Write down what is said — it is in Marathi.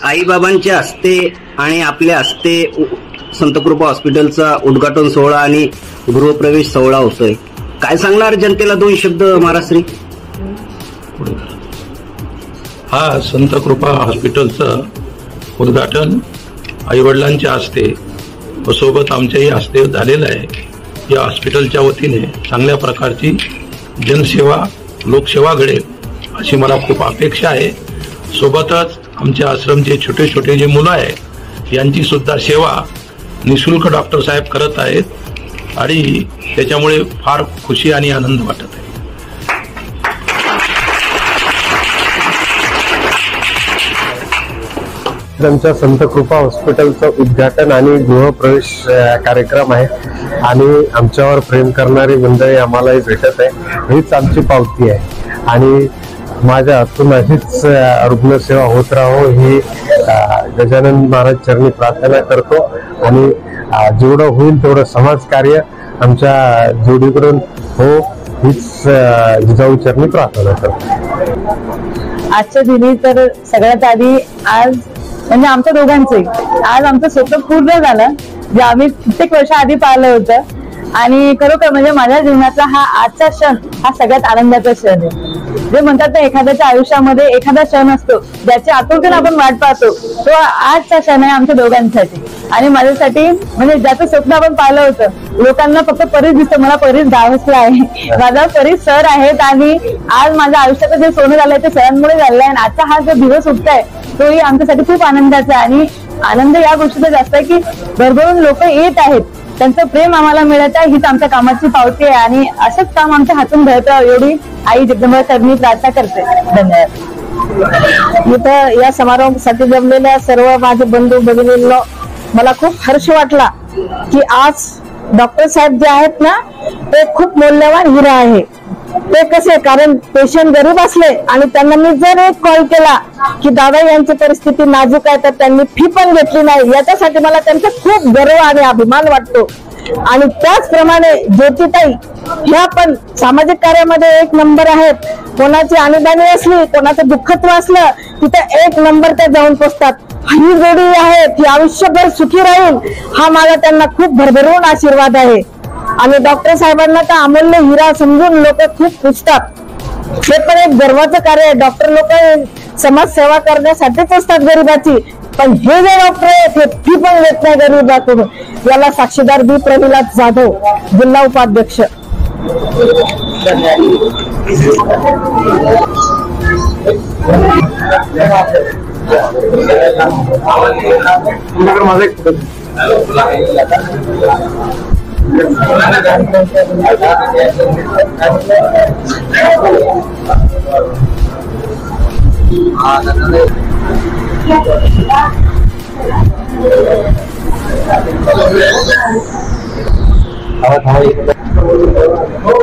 आईबाबांच्या हस्ते आणि आपल्या हस्ते संतकृपा हॉस्पिटलचा उद्घाटन सोहळा आणि गृहप्रवेश सोहळा होतोय. काय सांगणार जनतेला, 2 शब्द महाराष्ट्री? हा संतकृपा हॉस्पिटलचं उद्घाटन आईवडिलांच्या हस्ते व सोबत आमच्याही हस्ते झालेलं आहे. या हॉस्पिटलच्या वतीने चांगल्या प्रकारची जनसेवा, लोकसेवा घडेल अशी मला खूप अपेक्षा आहे. सोबतच आमच्या आश्रमचे छोटे छोटे जे मुलं आहेत यांची सुद्धा सेवा निशुल्क डॉक्टर साहेब करत आहेत आणि त्याच्यामुळे फार खुशी आणि आनंद वाटत आहे. आमच्या संतकृपा हॉस्पिटलचं उद्घाटन आणि गृहप्रवेश कार्यक्रम आहे आणि आमच्यावर प्रेम करणारी मंडळी आम्हालाही भेटत आहे. हीच आमची पावती आहे आणि माझ्या हातून अशीच रुग्णसेवा होत राहो ही गजानन महाराज चरणी प्रार्थना करतो आणि जेवढं होईल तेवढं समाजकार्य आमच्या जोडीकडून हो हीच जिजाऊ चरणी प्रार्थना करतो. आजच्या दिनी तर सगळ्यात आधी आज म्हणजे आमच्या दोघांचे आज आमचं स्वप्न पूर्ण झालं जे आम्ही कित्येक वर्ष आधी पाहिलं होतं आणि खरोखर म्हणजे माझ्या जीवनातला हा आजचा क्षण हा सगळ्यात आनंदाचा क्षण आहे. जे म्हणतात ना एखाद्याच्या आयुष्यामध्ये एखादा क्षण असतो ज्याची आतुरतेने आपण वाट पाहतो, तो आजचा क्षण आहे आमच्या दोघांसाठी आणि माझ्यासाठी. म्हणजे ज्याचं स्वप्न आपण पाहिलं होतं, लोकांना फक्त परीस दिसतं, मला परीस गावसला आहे, माझा परीस सर आहेत आणि आज माझ्या आयुष्याचं जे सोनं झालंय ते सरांमुळे झालेलं आहे आणि आजचा हा जो दिवस उठताय तोही आमच्यासाठी खूप आनंदाचा आहे. आणि आनंद या गोष्टीचा जास्त आहे की भरभरून लोक येत आहेत, त्यांचं प्रेम आम्हाला मिळत आहे, हीच आमच्या कामाची पावती आहे आणि असंच काम आमच्या हातून घडतं एवढी आई जगदंबा चरणी प्रार्थना करते. धन्यवाद. इथं या समारंभासाठी जमलेल्या सर्व माझे बंधू भगिनींना मला खूप हर्ष वाटला की आज डॉक्टर साहेब जे आहेत ना ते खूप मौल्यवान हिरा आहे. ते कसे, कारण पेशंट गरीब असले आणि त्यांना मी जर एक कॉल केला की दादा यांची परिस्थिती नाजूक आहे तर त्यांनी फी पण घेतली नाही, याच्यासाठी मला त्यांचा खूप गर्व आणि अभिमान वाटतो. आणि त्याचप्रमाणे ज्योतिताई ह्या पण सामाजिक कार्यामध्ये 1 नंबर आहेत. कोणाची अनुदानी असली, कोणाचं दुःखत्व असलं तिथं 1 नंबर त्या जाऊन पोचतात. ही जोडी आहे ती आयुष्यभर सुखी राहील हा माझा त्यांना खूप भरभरून आशीर्वाद आहे. आणि डॉक्टर साहेबांना तर अमूल्य हिरा समजून लोक खूप पुजतात. हे पण एक गर्वाचं कार्य आहे. डॉक्टर लोक समाजसेवा करण्यासाठीच असतात गरिबाची, पण हे जे डॉक्टर आहेत हे फी पण घेत नाही गरिबाकडून. याला साक्षीदार बी प्रमिला जाधव, जिल्हा उपाध्यक्ष. हो